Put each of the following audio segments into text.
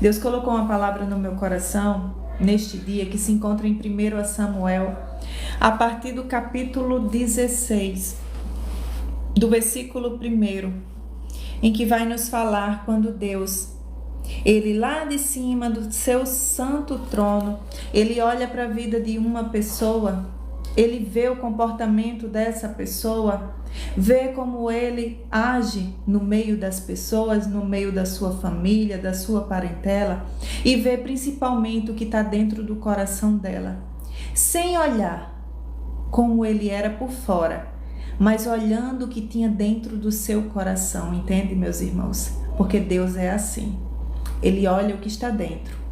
Deus colocou uma palavra no meu coração neste dia que se encontra em 1 Samuel, a partir do capítulo 16, do versículo 1, em que vai nos falar quando Deus, ele lá de cima do seu santo trono, ele olha para a vida de uma pessoa, ele vê o comportamento dessa pessoa, vê como ele age no meio das pessoas, no meio da sua família, da sua parentela, e vê principalmente o que está dentro do coração dela, sem olhar como ele era por fora, mas olhando o que tinha dentro do seu coração, entende, meus irmãos? Porque Deus é assim, ele olha o que está dentro.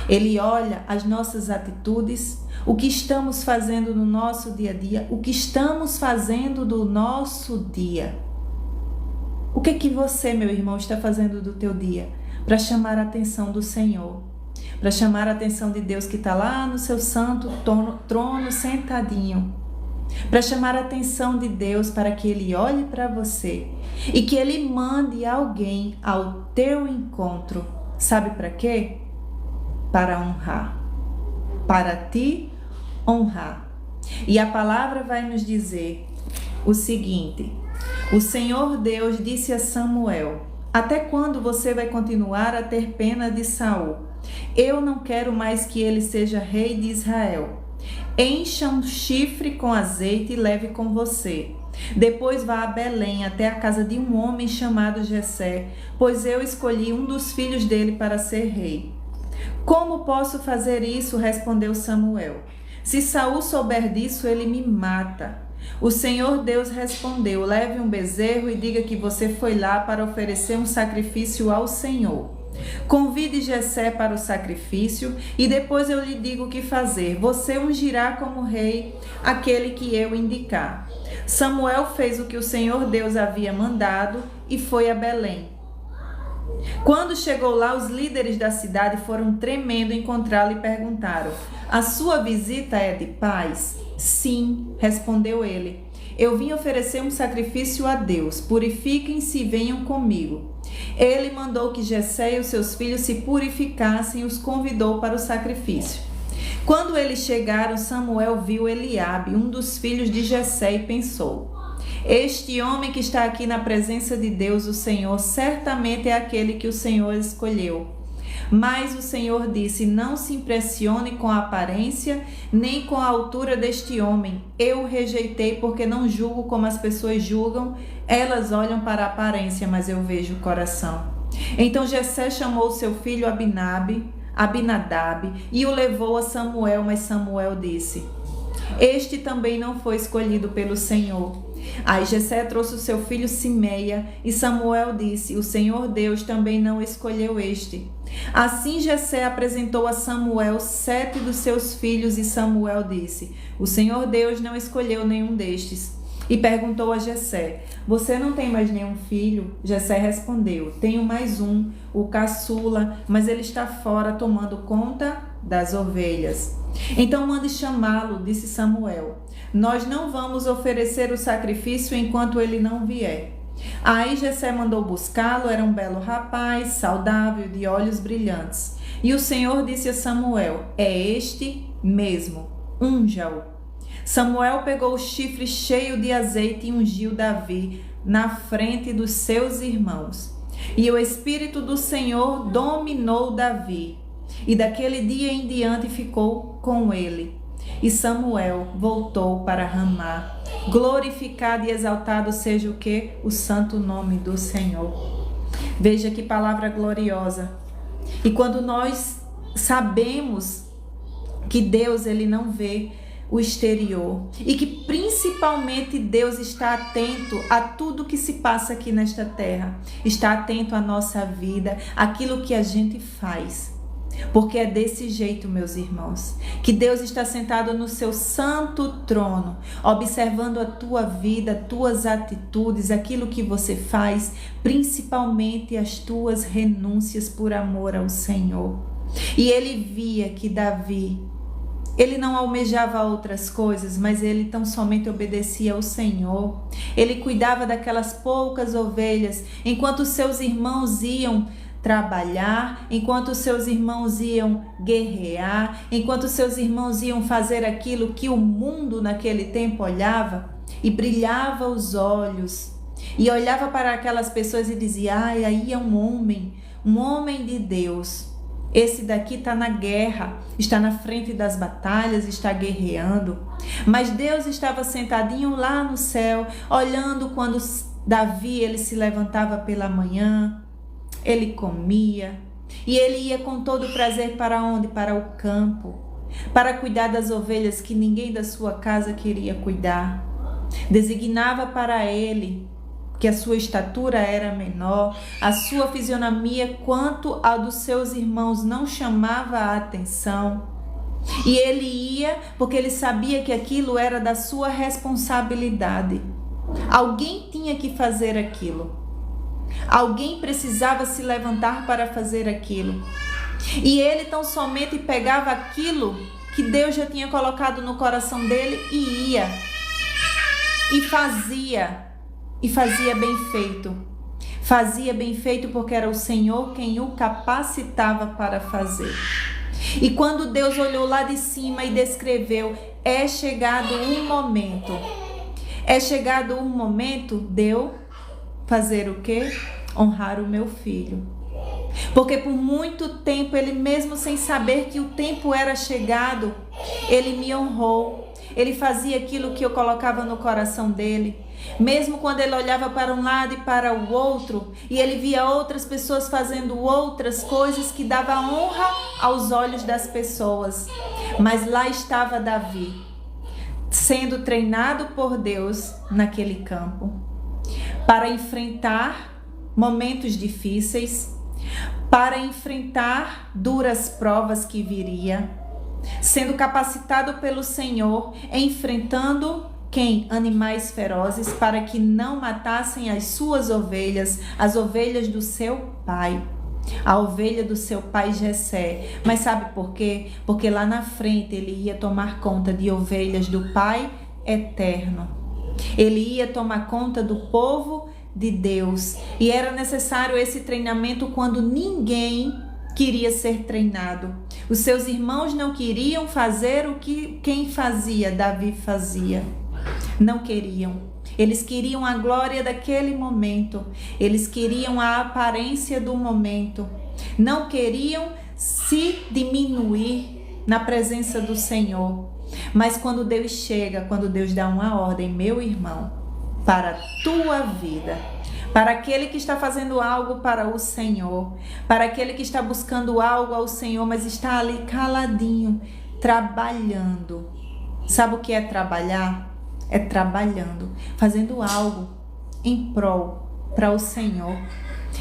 Ele olha as nossas atitudes, o que estamos fazendo no nosso dia a dia, o que estamos fazendo do nosso dia. O que é que você, meu irmão, está fazendo do teu dia para chamar a atenção do Senhor? Para chamar a atenção de Deus que está lá no seu santo trono sentadinho. Para chamar a atenção de Deus para que Ele olhe para você e que Ele mande alguém ao teu encontro. Sabe para quê? Para honrar, para te honrar. E a palavra vai nos dizer o seguinte: o Senhor Deus disse a Samuel: até quando você vai continuar a ter pena de Saul? Eu não quero mais que ele seja rei de Israel. Encha um chifre com azeite e leve com você. Depois vá a Belém, até a casa de um homem chamado Jessé, pois eu escolhi um dos filhos dele para ser rei. Como posso fazer isso? Respondeu Samuel. Se Saul souber disso, ele me mata. O Senhor Deus respondeu: leve um bezerro e diga que você foi lá para oferecer um sacrifício ao Senhor. Convide Jessé para o sacrifício e depois eu lhe digo o que fazer. Você ungirá como rei aquele que eu indicar. Samuel fez o que o Senhor Deus havia mandado e foi a Belém. Quando chegou lá, os líderes da cidade foram tremendo encontrá-lo e perguntaram: a sua visita é de paz? Sim, respondeu ele. Eu vim oferecer um sacrifício a Deus. Purifiquem-se e venham comigo. Ele mandou que Jessé e os seus filhos se purificassem e os convidou para o sacrifício. Quando eles chegaram, Samuel viu Eliabe, um dos filhos de Jessé, e pensou: este homem que está aqui na presença de Deus, o Senhor, certamente é aquele que o Senhor escolheu. Mas o Senhor disse: não se impressione com a aparência, nem com a altura deste homem. Eu o rejeitei porque não julgo como as pessoas julgam. Elas olham para a aparência, mas eu vejo o coração. Então Jessé chamou seu filho Abinadab e o levou a Samuel, mas Samuel disse: este também não foi escolhido pelo Senhor. Aí Jessé trouxe o seu filho Simeia e Samuel disse: o Senhor Deus também não escolheu este. Assim Jessé apresentou a Samuel 7 dos seus filhos e Samuel disse: o Senhor Deus não escolheu nenhum destes. E perguntou a Jessé: você não tem mais nenhum filho? Jessé respondeu: tenho mais um, o caçula, mas ele está fora tomando conta das ovelhas. Então mande chamá-lo, disse Samuel. Nós não vamos oferecer o sacrifício enquanto ele não vier. Aí Jessé mandou buscá-lo, era um belo rapaz, saudável, de olhos brilhantes. E o Senhor disse a Samuel: é este mesmo, unja-o. Samuel pegou o chifre cheio de azeite e ungiu Davi na frente dos seus irmãos. E o Espírito do Senhor dominou Davi, e daquele dia em diante ficou com ele. E Samuel voltou para Ramá. Glorificado e exaltado seja o quê? O santo nome do Senhor. Veja que palavra gloriosa. E quando nós sabemos que Deus, ele não vê o exterior e que principalmente Deus está atento a tudo que se passa aqui nesta terra, está atento à nossa vida, aquilo que a gente faz. Porque é desse jeito, meus irmãos, que Deus está sentado no seu santo trono, observando a tua vida, tuas atitudes, aquilo que você faz, principalmente as tuas renúncias por amor ao Senhor. E ele via que Davi, ele não almejava outras coisas, mas ele tão somente obedecia ao Senhor. Ele cuidava daquelas poucas ovelhas, enquanto seus irmãos iam trabalhar, enquanto seus irmãos iam guerrear, enquanto seus irmãos iam fazer aquilo que o mundo naquele tempo olhava e brilhava os olhos, e olhava para aquelas pessoas e dizia: ai, aí é um homem de Deus. Esse daqui está na guerra, está na frente das batalhas, está guerreando. Mas Deus estava sentadinho lá no céu, olhando quando Davi ele se levantava pela manhã, ele comia e ele ia com todo prazer para onde? Para o campo, para cuidar das ovelhas que ninguém da sua casa queria cuidar. Designava para ele que a sua estatura era menor, a sua fisionomia quanto a dos seus irmãos não chamava a atenção. E ele ia porque ele sabia que aquilo era da sua responsabilidade. Alguém tinha que fazer aquilo. Alguém precisava se levantar para fazer aquilo. E ele tão somente pegava aquilo que Deus já tinha colocado no coração dele e ia. E fazia. E fazia bem feito. Fazia bem feito porque era o Senhor quem o capacitava para fazer. E quando Deus olhou lá de cima e descreveu: é chegado um momento. É chegado um momento de eu fazer o quê? Honrar o meu filho. Porque por muito tempo, ele mesmo sem saber que o tempo era chegado, ele me honrou. Ele fazia aquilo que eu colocava no coração dele. Mesmo quando ele olhava para um lado e para o outro, e ele via outras pessoas fazendo outras coisas que dava honra aos olhos das pessoas. Mas lá estava Davi, sendo treinado por Deus naquele campo, para enfrentar momentos difíceis, para enfrentar duras provas que viria, sendo capacitado pelo Senhor, enfrentando quem? Animais ferozes, para que não matassem as suas ovelhas, as ovelhas do seu pai, a ovelha do seu pai Jessé. Mas sabe por quê? Porque lá na frente ele ia tomar conta de ovelhas do Pai eterno. Ele ia tomar conta do povo de Deus. E era necessário esse treinamento quando ninguém queria ser treinado. Os seus irmãos não queriam fazer o que quem fazia, Davi fazia. Não queriam. Eles queriam a glória daquele momento. Eles queriam a aparência do momento. Não queriam se diminuir na presença do Senhor. Mas quando Deus chega, quando Deus dá uma ordem, meu irmão, para a tua vida, para aquele que está fazendo algo para o Senhor, para aquele que está buscando algo ao Senhor, mas está ali caladinho, trabalhando. Sabe o que é trabalhar? É trabalhando, fazendo algo em prol para o Senhor.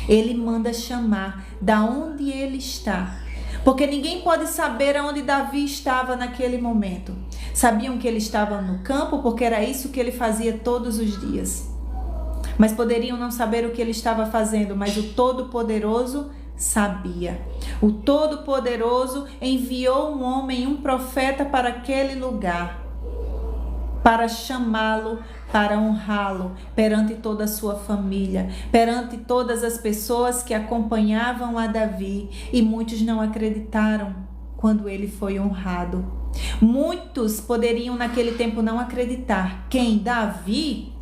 Ele manda chamar da onde ele está, porque ninguém pode saber aonde Davi estava naquele momento. Sabiam que ele estava no campo porque era isso que ele fazia todos os dias. Mas poderiam não saber o que ele estava fazendo, mas o Todo-Poderoso sabia. O Todo-Poderoso enviou um homem, um profeta para aquele lugar, para chamá-lo, para honrá-lo perante toda a sua família, perante todas as pessoas que acompanhavam a Davi. E muitos não acreditaram quando ele foi honrado. Muitos poderiam naquele tempo não acreditar. Quem? Davi?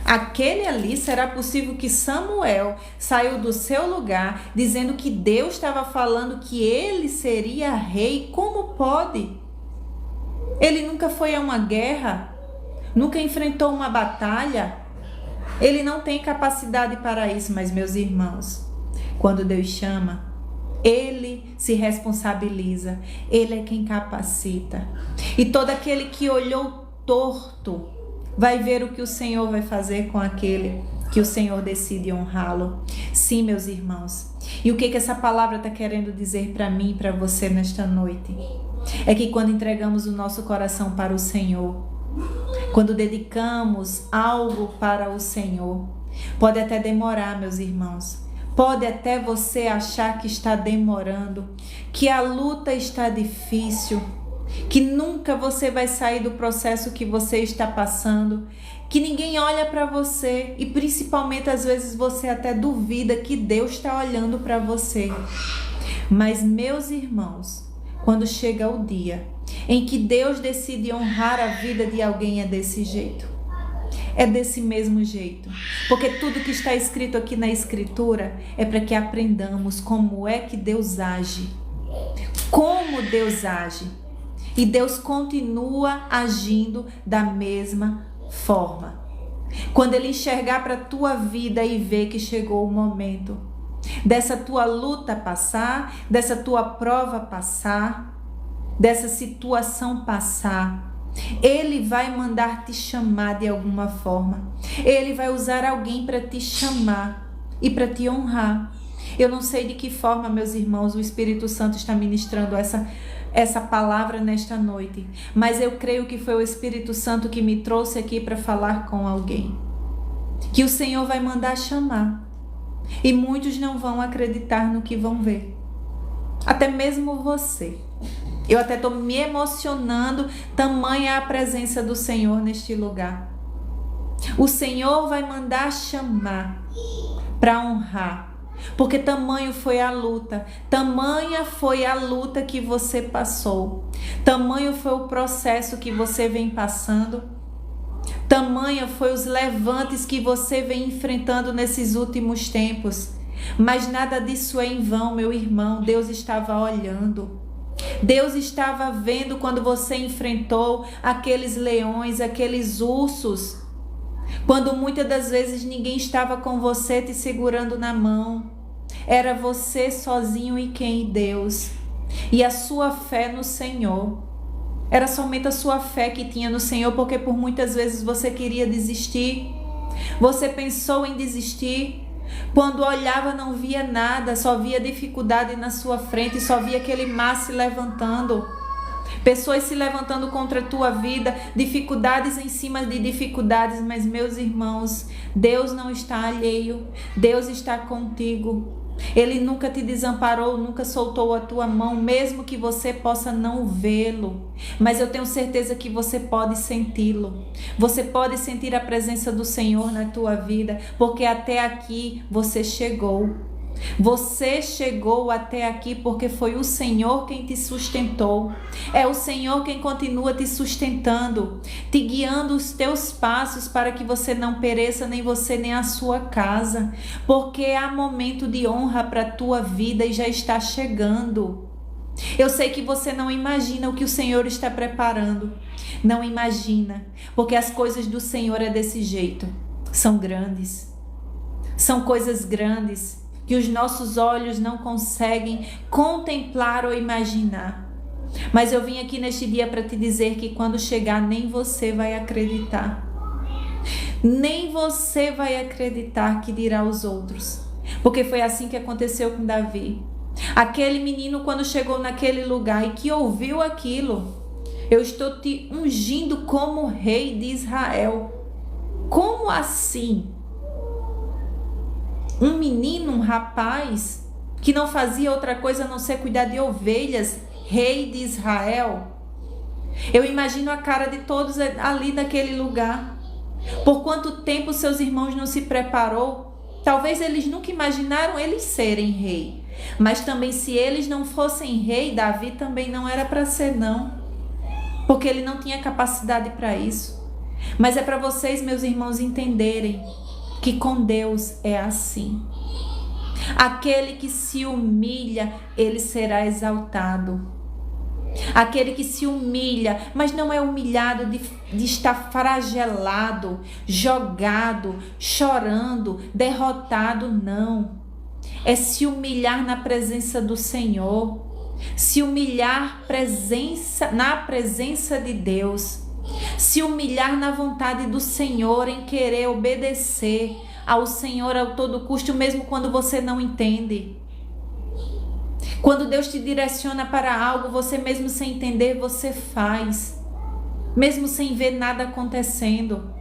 Aquele ali, será possível que Samuel saiu do seu lugar dizendo que Deus estava falando que ele seria rei? Como pode? Ele nunca foi a uma guerra. Nunca enfrentou uma batalha. Ele não tem capacidade para isso. Mas, meus irmãos, quando Deus chama, Ele se responsabiliza. Ele é quem capacita. E todo aquele que olhou torto vai ver o que o Senhor vai fazer com aquele que o Senhor decide honrá-lo. Sim, meus irmãos. E o que essa palavra está querendo dizer para mim e para você nesta noite? É que quando entregamos o nosso coração para o Senhor, quando dedicamos algo para o Senhor, pode até demorar, meus irmãos. Pode até você achar que está demorando, que a luta está difícil, que nunca você vai sair do processo que você está passando, que ninguém olha para você e principalmente às vezes você até duvida que Deus está olhando para você. Mas, meus irmãos, quando chega o dia em que Deus decide honrar a vida de alguém, é desse jeito. É desse mesmo jeito. Porque tudo que está escrito aqui na Escritura é para que aprendamos como é que Deus age. Como Deus age. E Deus continua agindo da mesma forma. Quando Ele enxergar para a tua vida e ver que chegou o momento dessa tua luta passar, dessa tua prova passar, dessa situação passar, Ele vai mandar te chamar de alguma forma. Ele vai usar alguém para te chamar e para te honrar. Eu não sei de que forma, meus irmãos, o Espírito Santo está ministrando essa palavra nesta noite, mas eu creio que foi o Espírito Santo que me trouxe aqui para falar com alguém, que o Senhor vai mandar chamar, e muitos não vão acreditar no que vão ver, até mesmo você. Eu até estou me emocionando, tamanha a presença do Senhor neste lugar. O Senhor vai mandar chamar para honrar, porque tamanho foi a luta, tamanha foi a luta que você passou, tamanho foi o processo que você vem passando, tamanha foi os levantes que você vem enfrentando nesses últimos tempos. Mas nada disso é em vão, meu irmão. Deus estava olhando, Deus estava vendo quando você enfrentou aqueles leões, aqueles ursos, quando muitas das vezes ninguém estava com você te segurando na mão. Era você sozinho e quem? Deus. E a sua fé no Senhor. Era somente a sua fé que tinha no Senhor, porque por muitas vezes você queria desistir. Você pensou em desistir. Quando olhava não via nada, só via dificuldade na sua frente, só via aquele mar se levantando. Pessoas se levantando contra a tua vida, dificuldades em cima de dificuldades, mas meus irmãos, Deus não está alheio, Deus está contigo. Ele nunca te desamparou, nunca soltou a tua mão, mesmo que você possa não vê-lo, mas eu tenho certeza que você pode senti-lo. Você pode sentir a presença do Senhor na tua vida, porque até aqui você chegou. Você chegou até aqui porque foi o Senhor quem te sustentou. É o Senhor quem continua te sustentando, te guiando os teus passos para que você não pereça, nem você nem a sua casa, porque há momento de honra para a tua vida e já está chegando. Eu sei que você não imagina o que o Senhor está preparando. Não imagina, porque as coisas do Senhor é desse jeito. São grandes. São coisas grandes que os nossos olhos não conseguem contemplar ou imaginar. Mas eu vim aqui neste dia para te dizer que quando chegar, nem você vai acreditar. Nem você vai acreditar que dirá aos outros. Porque foi assim que aconteceu com Davi. Aquele menino, quando chegou naquele lugar e que ouviu aquilo: eu estou te ungindo como rei de Israel. Como assim? Um menino, um rapaz, que não fazia outra coisa a não ser cuidar de ovelhas, rei de Israel. Eu imagino a cara de todos ali naquele lugar. Por quanto tempo seus irmãos não se preparou? Talvez eles nunca imaginaram eles serem rei. Mas também se eles não fossem rei, Davi também não era para ser não. Porque ele não tinha capacidade para isso. Mas é para vocês, meus irmãos, entenderem que com Deus é assim. Aquele que se humilha, ele será exaltado. Aquele que se humilha, mas não é humilhado de estar fragelado, jogado, chorando, derrotado, não. É se humilhar na presença do Senhor, se humilhar na presença de Deus, se humilhar na vontade do Senhor, em querer obedecer ao Senhor a todo custo, mesmo quando você não entende. Quando Deus te direciona para algo, você mesmo sem entender, você faz, mesmo sem ver nada acontecendo.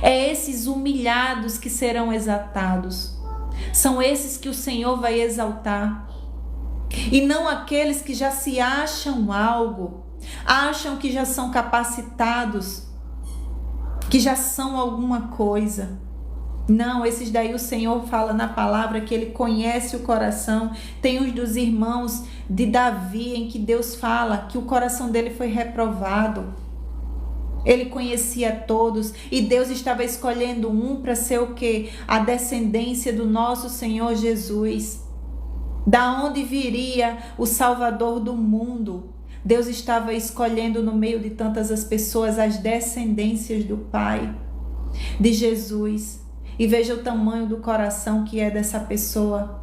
É esses humilhados que serão exaltados. São esses que o Senhor vai exaltar. E não aqueles que já se acham algo, acham que já são capacitados. que já são alguma coisa. Não, esses daí o Senhor fala na palavra que Ele conhece o coração. Tem os dos irmãos de Davi, em que Deus fala que o coração dele foi reprovado. Ele conhecia todos e Deus estava escolhendo um para ser o quê? A descendência do nosso Senhor Jesus. Da onde viria o Salvador do mundo? Deus estava escolhendo no meio de tantas as pessoas as descendências do Pai, de Jesus. E veja o tamanho do coração que é dessa pessoa.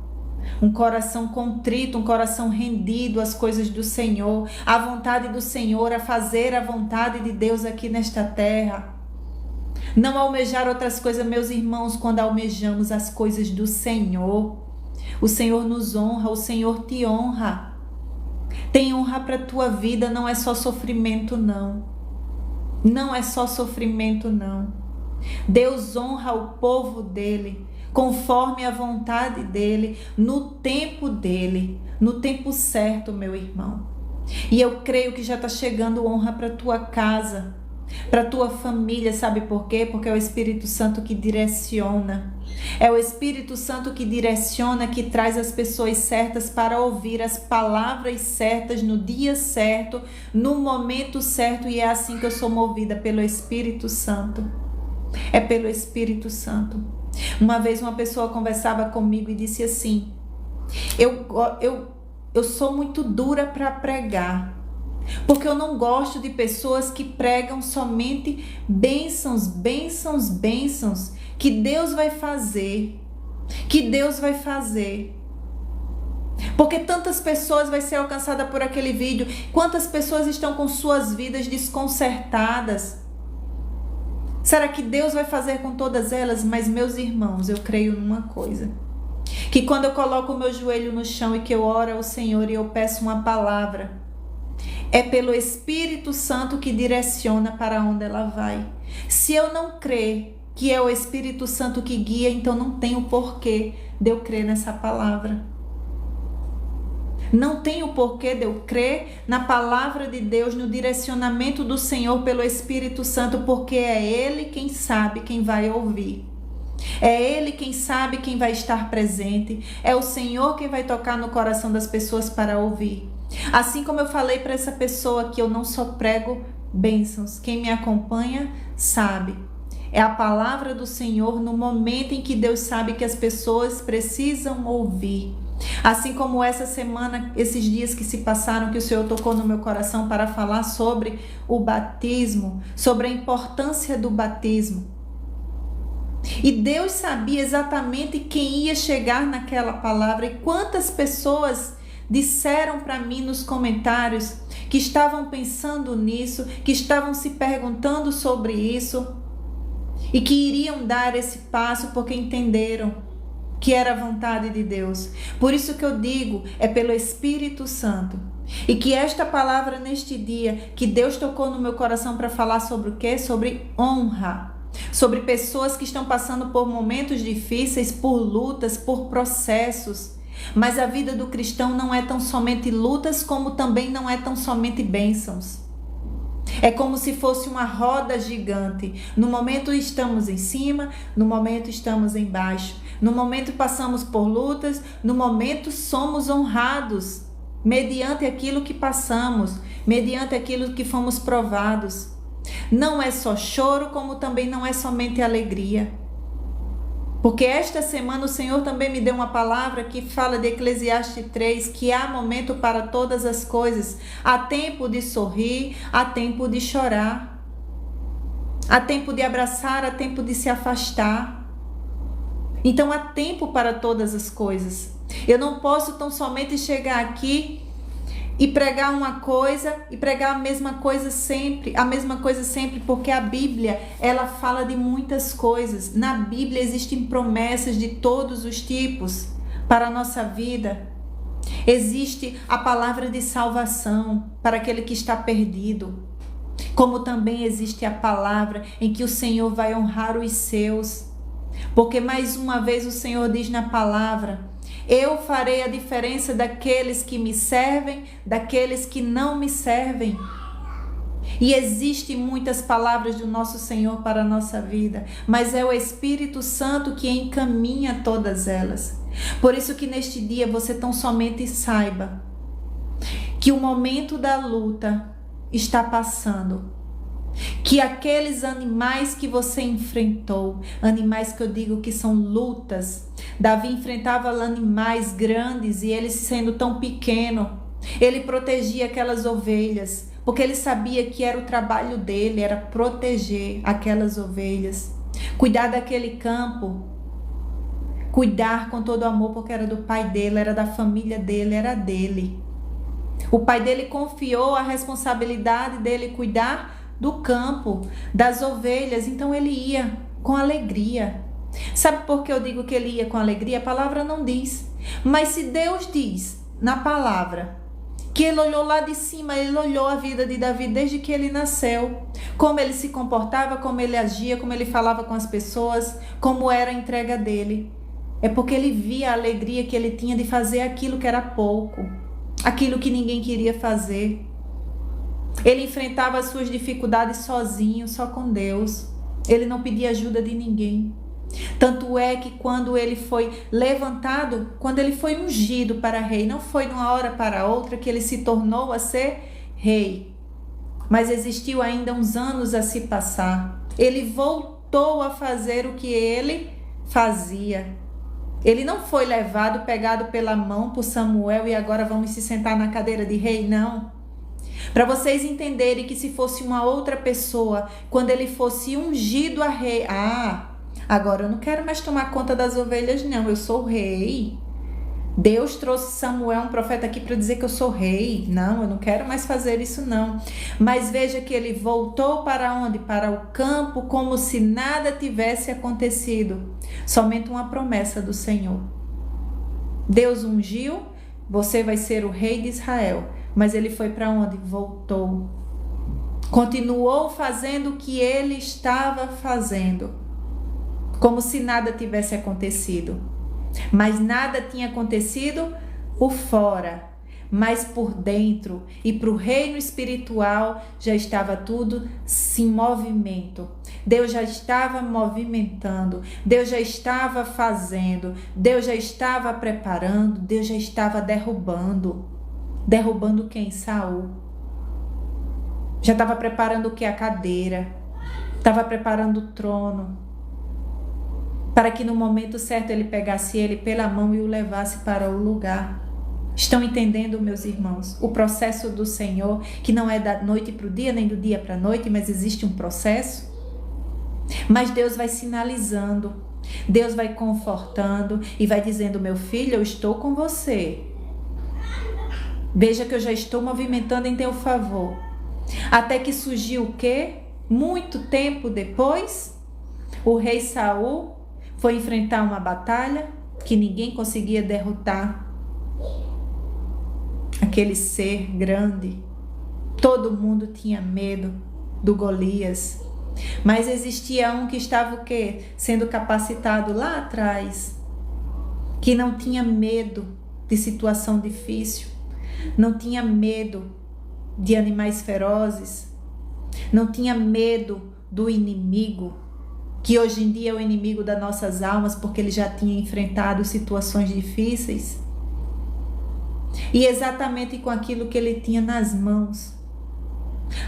Um coração contrito, um coração rendido às coisas do Senhor, à vontade do Senhor, a fazer a vontade de Deus aqui nesta terra. Não almejar outras coisas, meus irmãos, quando almejamos as coisas do Senhor. O Senhor nos honra, o Senhor te honra. Tem honra para a tua vida, não é só sofrimento, não. Não é só sofrimento, não. Deus honra o povo dele, conforme a vontade dele, no tempo dele, no tempo certo, meu irmão. E eu creio que já está chegando honra para tua casa, para tua família, sabe por quê? Porque é o Espírito Santo que direciona. É o Espírito Santo que direciona, que traz as pessoas certas para ouvir as palavras certas, no dia certo, no momento certo, e é assim que eu sou movida pelo Espírito Santo. É pelo Espírito Santo. Uma vez uma pessoa conversava comigo e disse assim: eu sou muito dura para pregar, porque eu não gosto de pessoas que pregam somente bênçãos, bênçãos, bênçãos, que Deus vai fazer, que Deus vai fazer. Porque tantas pessoas vão ser alcançadas por aquele vídeo, quantas pessoas estão com suas vidas desconcertadas. Será que Deus vai fazer com todas elas? Mas, meus irmãos, eu creio numa coisa. Que quando eu coloco o meu joelho no chão e que eu oro ao Senhor e eu peço uma palavra, é pelo Espírito Santo que direciona para onde ela vai. Se eu não crer que é o Espírito Santo que guia, então não tem o porquê de eu crer nessa palavra. Não tem o porquê de eu crer na palavra de Deus, no direcionamento do Senhor pelo Espírito Santo, porque é Ele quem sabe quem vai ouvir. É Ele quem sabe quem vai estar presente. É o Senhor quem vai tocar no coração das pessoas para ouvir. Assim como eu falei para essa pessoa que eu não só prego bênçãos. Quem me acompanha sabe. É a palavra do Senhor no momento em que Deus sabe que as pessoas precisam ouvir. Assim como essa semana, esses dias que se passaram, que o Senhor tocou no meu coração para falar sobre o batismo, sobre a importância do batismo. E Deus sabia exatamente quem ia chegar naquela palavra e quantas pessoas disseram para mim nos comentários que estavam pensando nisso, que estavam se perguntando sobre isso e que iriam dar esse passo porque entenderam que era a vontade de Deus. Por isso que eu digo, é pelo Espírito Santo. E que esta palavra neste dia, que Deus tocou no meu coração para falar sobre o quê? Sobre honra. Sobre pessoas que estão passando por momentos difíceis, por lutas, por processos. Mas a vida do cristão não é tão somente lutas, como também não é tão somente bênçãos. É como se fosse uma roda gigante. No momento estamos em cima, no momento estamos embaixo. No momento passamos por lutas, no momento somos honrados, mediante aquilo que passamos, mediante aquilo que fomos provados. Não é só choro, como também não é somente alegria. Porque esta semana o Senhor também me deu uma palavra que fala de Eclesiastes 3, que há momento para todas as coisas. Há tempo de sorrir, há tempo de chorar. Há tempo de abraçar, há tempo de se afastar. Então há tempo para todas as coisas. Eu não posso tão somente chegar aqui e pregar uma coisa e pregar a mesma coisa sempre, porque a Bíblia, ela fala de muitas coisas. Na Bíblia existem promessas de todos os tipos para a nossa vida. Existe a palavra de salvação para aquele que está perdido, como também existe a palavra em que o Senhor vai honrar os seus. Porque mais uma vez o Senhor diz na palavra: eu farei a diferença daqueles que me servem, daqueles que não me servem. E existem muitas palavras do nosso Senhor para a nossa vida, mas é o Espírito Santo que encaminha todas elas. Por isso que neste dia você tão somente saiba que o momento da luta está passando. Que aqueles animais que você enfrentou, animais que eu digo que são lutas, Davi enfrentava animais grandes e ele sendo tão pequeno, ele protegia aquelas ovelhas, porque ele sabia que era o trabalho dele, era proteger aquelas ovelhas, cuidar daquele campo, cuidar com todo amor, porque era do pai dele, era da família dele, era dele. O pai dele confiou a responsabilidade dele cuidar do campo, das ovelhas, então ele ia com alegria. Sabe por que eu digo que ele ia com alegria? A palavra não diz, mas se Deus diz na palavra que ele olhou lá de cima, ele olhou a vida de Davi desde que ele nasceu, como ele se comportava, como ele agia, como ele falava com as pessoas, como era a entrega dele, é porque ele via a alegria que ele tinha de fazer aquilo que era pouco, aquilo que ninguém queria fazer. Ele enfrentava as suas dificuldades sozinho, só com Deus. Ele não pedia ajuda de ninguém. Tanto é que quando ele foi levantado, quando ele foi ungido para rei, não foi de uma hora para outra que ele se tornou a ser rei. Mas existiu ainda uns anos a se passar. Ele voltou a fazer o que ele fazia. Ele não foi levado, pegado pela mão por Samuel e agora vamos se sentar na cadeira de rei, não. Para vocês entenderem que se fosse uma outra pessoa, quando ele fosse ungido a rei, agora eu não quero mais tomar conta das ovelhas não, eu sou rei. Deus trouxe Samuel, um profeta aqui para dizer que eu sou rei. Não, eu não quero mais fazer isso não. Mas veja que ele voltou para onde? Para o campo, como se nada tivesse acontecido. Somente uma promessa do Senhor. Deus ungiu, você vai ser o rei de Israel. Mas ele foi para onde? Voltou. Continuou fazendo o que ele estava fazendo. Como se nada tivesse acontecido. Mas nada tinha acontecido por fora, mas por dentro e para o reino espiritual já estava tudo em movimento. Deus já estava movimentando, Deus já estava fazendo, Deus já estava preparando, Deus já estava derrubando. Derrubando quem? Saul. Já estava preparando o que? A cadeira. Estava preparando o trono. Para que no momento certo ele pegasse ele pela mão e o levasse para o lugar. Estão entendendo, meus irmãos? O processo do Senhor, que não é da noite para o dia, nem do dia para a noite, mas existe um processo. Mas Deus vai sinalizando, Deus vai confortando e vai dizendo, meu filho, eu estou com você. Veja que eu já estou movimentando em teu favor. Até que surgiu o quê? Muito tempo depois, o rei Saul foi enfrentar uma batalha que ninguém conseguia derrotar. Aquele ser grande. Todo mundo tinha medo do Golias. Mas existia um que estava o quê? Sendo capacitado lá atrás. Que não tinha medo de situação difícil. Não tinha medo de animais ferozes. Não tinha medo do inimigo. Que hoje em dia é o inimigo das nossas almas, porque ele já tinha enfrentado situações difíceis. E exatamente com aquilo que ele tinha nas mãos.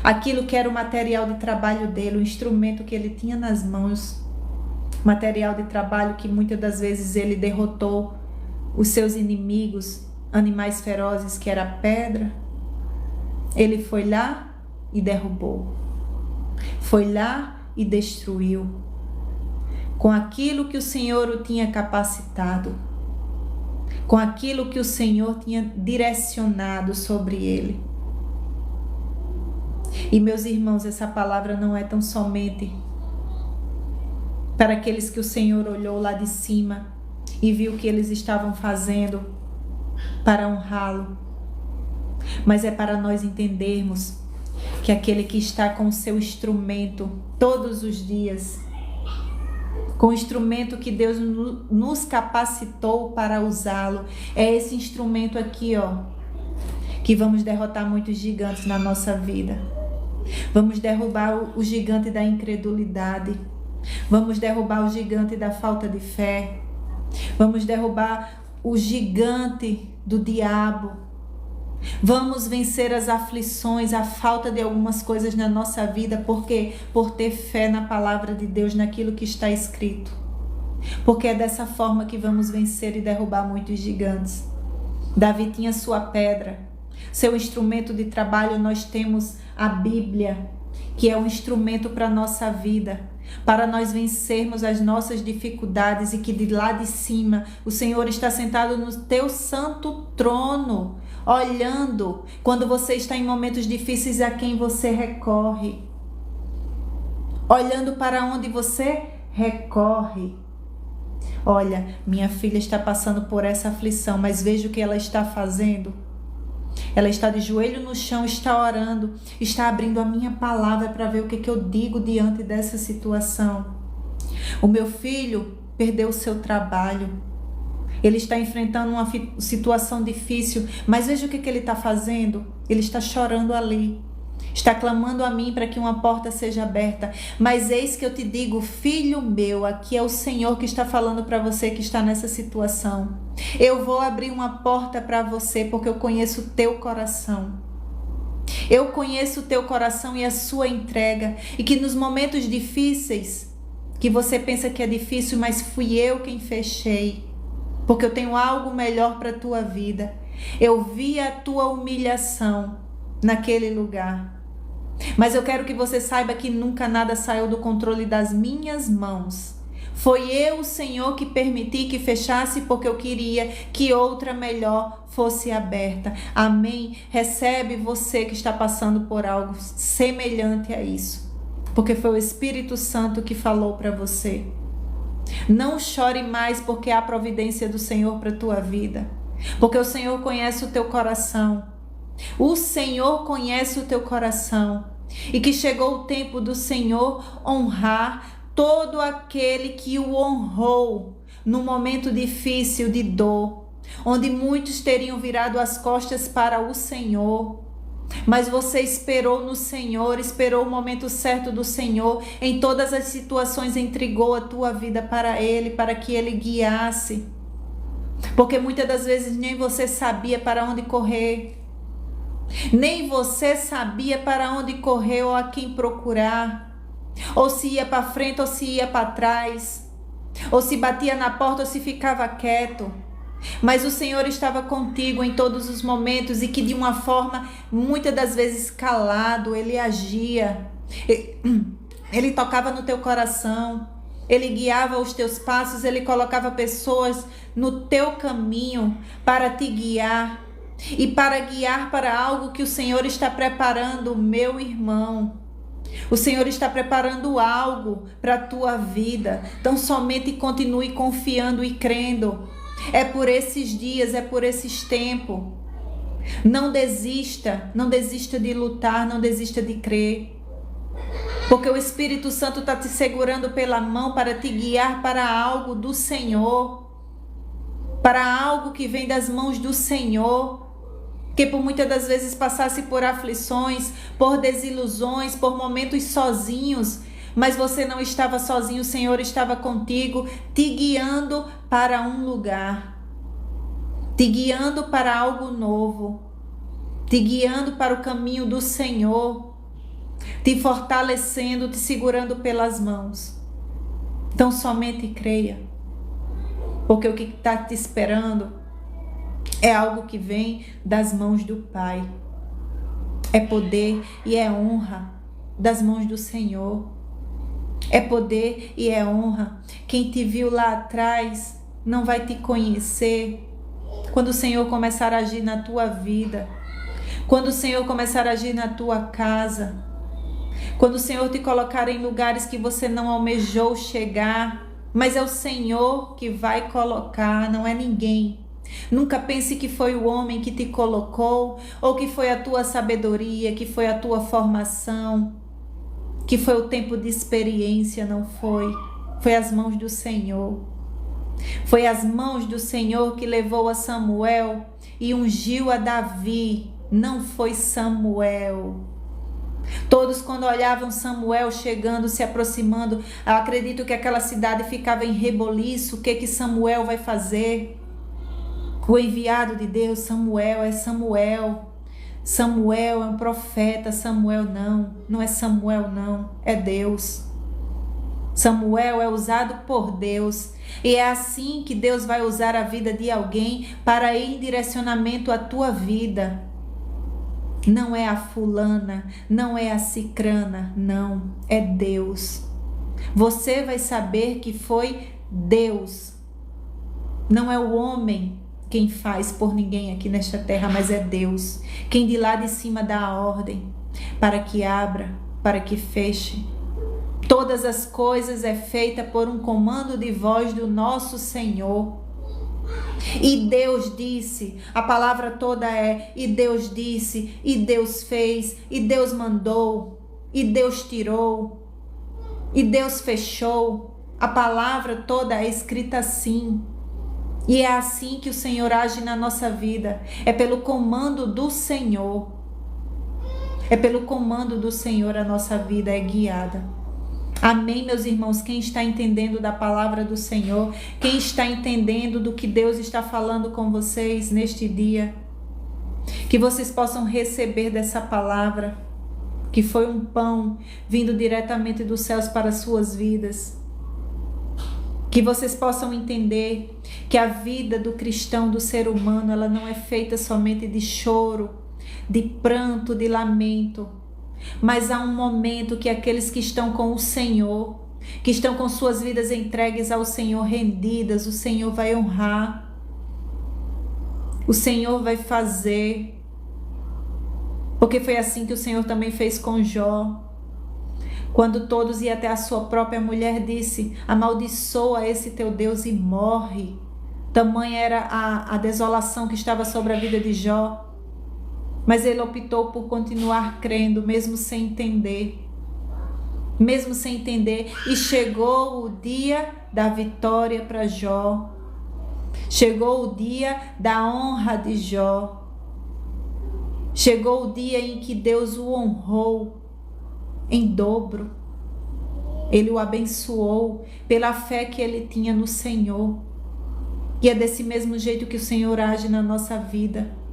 Aquilo que era o material de trabalho dele, o instrumento que ele tinha nas mãos. Material de trabalho que muitas das vezes ele derrotou os seus inimigos, animais ferozes, que era a pedra. Ele foi lá e derrubou. Foi lá e destruiu. Com aquilo que o Senhor o tinha capacitado, com aquilo que o Senhor tinha direcionado sobre ele. E meus irmãos, essa palavra não é tão somente para aqueles que o Senhor olhou lá de cima e viu o que eles estavam fazendo para honrá-lo, mas é para nós entendermos que aquele que está com o seu instrumento todos os dias, com o instrumento que Deus nos capacitou para usá-lo, é esse instrumento aqui, ó, que vamos derrotar muitos gigantes na nossa vida. Vamos derrubar o gigante da incredulidade. Vamos derrubar o gigante da falta de fé. Vamos derrubar o gigante do diabo. Vamos vencer as aflições, a falta de algumas coisas na nossa vida, porque por ter fé na palavra de Deus, naquilo que está escrito. Porque é dessa forma que vamos vencer e derrubar muitos gigantes. Davi tinha sua pedra, seu instrumento de trabalho. Nós temos a Bíblia, que é um instrumento para a nossa vida, para nós vencermos as nossas dificuldades, e que de lá de cima o Senhor está sentado no teu santo trono, olhando quando você está em momentos difíceis, a quem você recorre, olhando para onde você recorre. Olha, minha filha está passando por essa aflição, mas veja o que ela está fazendo. Ela está de joelho no chão, está orando, está abrindo a minha palavra para ver o que eu digo diante dessa situação. O meu filho perdeu o seu trabalho. Ele está enfrentando uma situação difícil, mas veja o que ele está fazendo. Ele está chorando ali. Está clamando a mim para que uma porta seja aberta. Mas eis que eu te digo, filho meu, aqui é o Senhor que está falando para você que está nessa situação. Eu vou abrir uma porta para você, porque eu conheço o teu coração. Eu conheço o teu coração e a sua entrega. E que nos momentos difíceis, que você pensa que é difícil, mas fui eu quem fechei. Porque eu tenho algo melhor para a tua vida. Eu vi a tua humilhação naquele lugar. Mas eu quero que você saiba que nunca nada saiu do controle das minhas mãos. Foi eu, Senhor, que permiti que fechasse, porque eu queria que outra melhor fosse aberta. Amém? Recebe você que está passando por algo semelhante a isso, porque foi o Espírito Santo que falou para você. Não chore mais, porque há providência do Senhor para a tua vida, porque o Senhor conhece o teu coração. O Senhor conhece o teu coração, e que chegou o tempo do Senhor honrar todo aquele que o honrou no momento difícil de dor, onde muitos teriam virado as costas para o Senhor. Mas você esperou no Senhor, esperou o momento certo do Senhor. Em todas as situações entregou a tua vida para Ele, para que Ele guiasse. Porque muitas das vezes nem você sabia para onde correr. Nem você sabia para onde correr ou a quem procurar. Ou se ia para frente ou se ia para trás. Ou se batia na porta ou se ficava quieto. Mas o Senhor estava contigo em todos os momentos, e que de uma forma, muitas das vezes calado, Ele agia. Ele tocava no teu coração. Ele guiava os teus passos. Ele colocava pessoas no teu caminho para te guiar. E para guiar para algo que o Senhor está preparando, meu irmão. O Senhor está preparando algo para a tua vida. Então somente continue confiando e crendo. É por esses dias, é por esses tempos. Não desista de lutar, não desista de crer. Porque o Espírito Santo está te segurando pela mão para te guiar para algo do Senhor. Para algo que vem das mãos do Senhor. Que por muitas das vezes passasse por aflições, por desilusões, por momentos sozinhos, mas você não estava sozinho, o Senhor estava contigo, te guiando para um lugar, te guiando para algo novo, te guiando para o caminho do Senhor, te fortalecendo, te segurando pelas mãos. Então somente creia, porque o que está te esperando é algo que vem das mãos do Pai. É poder e é honra das mãos do Senhor. É poder e é honra. Quem te viu lá atrás não vai te conhecer quando o Senhor começar a agir na tua vida. Quando o Senhor começar a agir na tua casa. Quando o Senhor te colocar em lugares que você não almejou chegar. Mas é o Senhor que vai colocar, não é ninguém. Nunca pense que foi o homem que te colocou, ou que foi a tua sabedoria, que foi a tua formação, que foi o tempo de experiência. Não foi. Foi as mãos do Senhor. Foi as mãos do Senhor que levou a Samuel e ungiu a Davi. Não foi Samuel. Todos, quando olhavam Samuel chegando, se aproximando, eu acredito que aquela cidade ficava em reboliço. O que Samuel vai fazer? O enviado de Deus, Samuel, é Samuel. Samuel é um profeta. Samuel não é Samuel não, é Deus. Samuel é usado por Deus. E é assim que Deus vai usar a vida de alguém para ir em direcionamento à tua vida. Não é a fulana, não é a cicrana, não, é Deus. Você vai saber que foi Deus. Não é o homem quem faz por ninguém aqui nesta terra, mas é Deus. Quem de lá de cima dá a ordem para que abra, para que feche. Todas as coisas é feita por um comando de voz do nosso Senhor. E Deus disse, a palavra toda é, e Deus disse, e Deus fez, e Deus mandou, e Deus tirou, e Deus fechou. A palavra toda é escrita assim. E é assim que o Senhor age na nossa vida. É pelo comando do Senhor. É pelo comando do Senhor a nossa vida é guiada. Amém, meus irmãos? Quem está entendendo da palavra do Senhor? Quem está entendendo do que Deus está falando com vocês neste dia? Que vocês possam receber dessa palavra, que foi um pão vindo diretamente dos céus para as suas vidas. Que vocês possam entender que a vida do cristão, do ser humano, ela não é feita somente de choro, de pranto, de lamento. Mas há um momento que aqueles que estão com o Senhor, que estão com suas vidas entregues ao Senhor, rendidas, o Senhor vai honrar, o Senhor vai fazer, porque foi assim que o Senhor também fez com Jó. Quando todos iam até a sua própria mulher, disse: amaldiçoa esse teu Deus e morre. Tamanha era a desolação que estava sobre a vida de Jó. Mas ele optou por continuar crendo, mesmo sem entender. Mesmo sem entender. E chegou o dia da vitória para Jó. Chegou o dia da honra de Jó. Chegou o dia em que Deus o honrou em dobro. Ele o abençoou pela fé que ele tinha no Senhor. E é desse mesmo jeito que o Senhor age na nossa vida.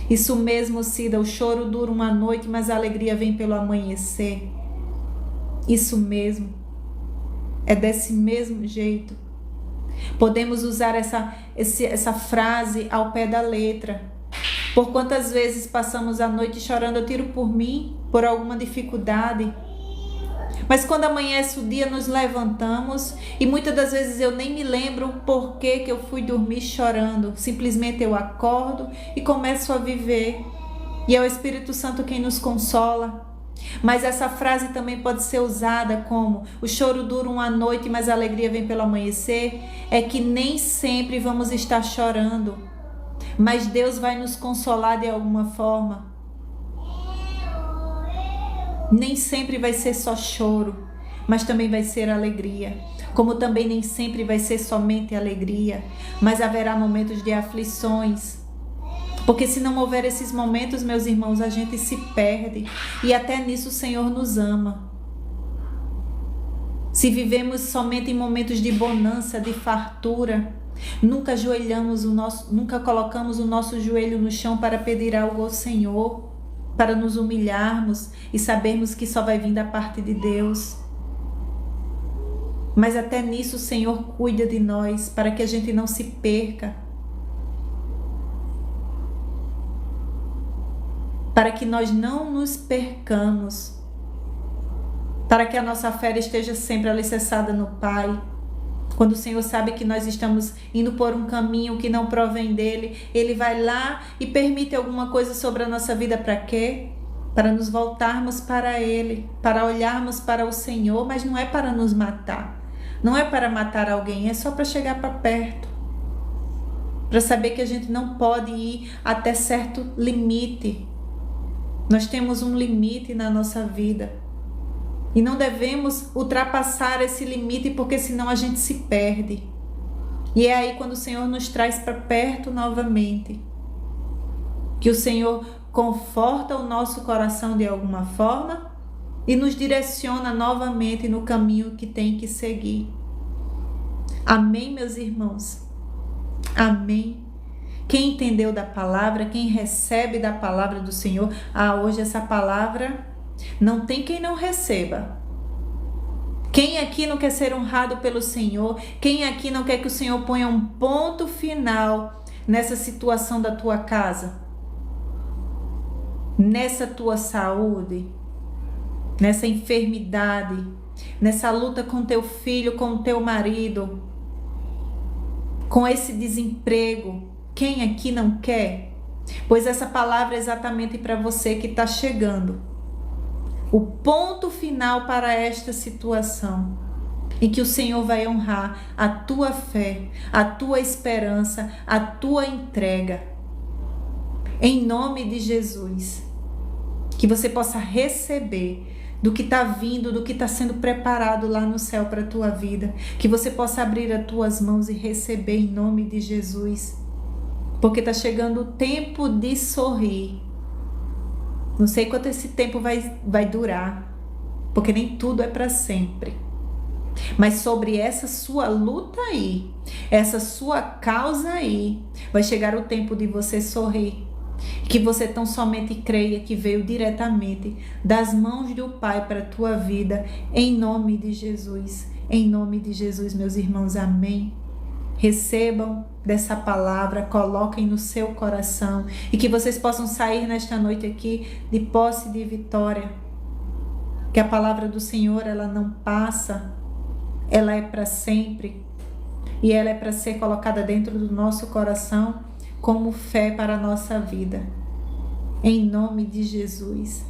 Isso mesmo, Cida, o choro dura uma noite, mas a alegria vem pelo amanhecer. Isso mesmo. É desse mesmo jeito. Podemos usar essa frase ao pé da letra. Por quantas vezes passamos a noite chorando? Eu tiro por mim, por alguma dificuldade. Mas quando amanhece o dia, nos levantamos e muitas das vezes eu nem me lembro por que eu fui dormir chorando. Simplesmente eu acordo e começo a viver. E é o Espírito Santo quem nos consola. Mas essa frase também pode ser usada como: o choro dura uma noite, mas a alegria vem pelo amanhecer. É que nem sempre vamos estar chorando, mas Deus vai nos consolar de alguma forma. Nem sempre vai ser só choro, mas também vai ser alegria. Como também nem sempre vai ser somente alegria, mas haverá momentos de aflições. Porque se não houver esses momentos, meus irmãos, a gente se perde. E até nisso o Senhor nos ama. Se vivemos somente em momentos de bonança, de fartura, nunca colocamos o nosso joelho no chão para pedir algo ao Senhor, para nos humilharmos e sabermos que só vai vir da parte de Deus. Mas até nisso o Senhor cuida de nós, para que a gente não se perca, para que nós não nos percamos, para que a nossa fé esteja sempre alicerçada no Pai. Quando o Senhor sabe que nós estamos indo por um caminho que não provém dele, Ele vai lá e permite alguma coisa sobre a nossa vida. Para quê? Para nos voltarmos para Ele, para olharmos para o Senhor, mas não é para nos matar. Não é para matar alguém, é só para chegar para perto. Para saber que a gente não pode ir até certo limite. Nós temos um limite na nossa vida. E não devemos ultrapassar esse limite, porque senão a gente se perde. E é aí quando o Senhor nos traz para perto novamente, que o Senhor conforta o nosso coração de alguma forma e nos direciona novamente no caminho que tem que seguir. Amém, meus irmãos? Amém. Quem entendeu da palavra, quem recebe da palavra do Senhor, hoje essa palavra não tem quem não receba. Quem aqui não quer ser honrado pelo Senhor? Quem aqui não quer que o Senhor ponha um ponto final nessa situação da tua casa? Nessa tua saúde? Nessa enfermidade? Nessa luta com teu filho, com o teu marido? Com esse desemprego? Quem aqui não quer? Pois essa palavra é exatamente para você que está chegando. O ponto final para esta situação, em que o Senhor vai honrar a tua fé, a tua esperança, a tua entrega. Em nome de Jesus, que você possa receber do que está vindo, do que está sendo preparado lá no céu para a tua vida. Que você possa abrir as tuas mãos e receber em nome de Jesus. Porque está chegando o tempo de sorrir. Não sei quanto esse tempo vai durar, porque nem tudo é para sempre. Mas sobre essa sua luta aí, essa sua causa aí, vai chegar o tempo de você sorrir. Que você tão somente creia que veio diretamente das mãos do Pai para a tua vida, em nome de Jesus. Em nome de Jesus, meus irmãos, amém. Recebam dessa palavra, coloquem no seu coração e que vocês possam sair nesta noite aqui de posse de vitória. Que a palavra do Senhor, ela não passa, ela é para sempre e ela é para ser colocada dentro do nosso coração como fé para a nossa vida. Em nome de Jesus.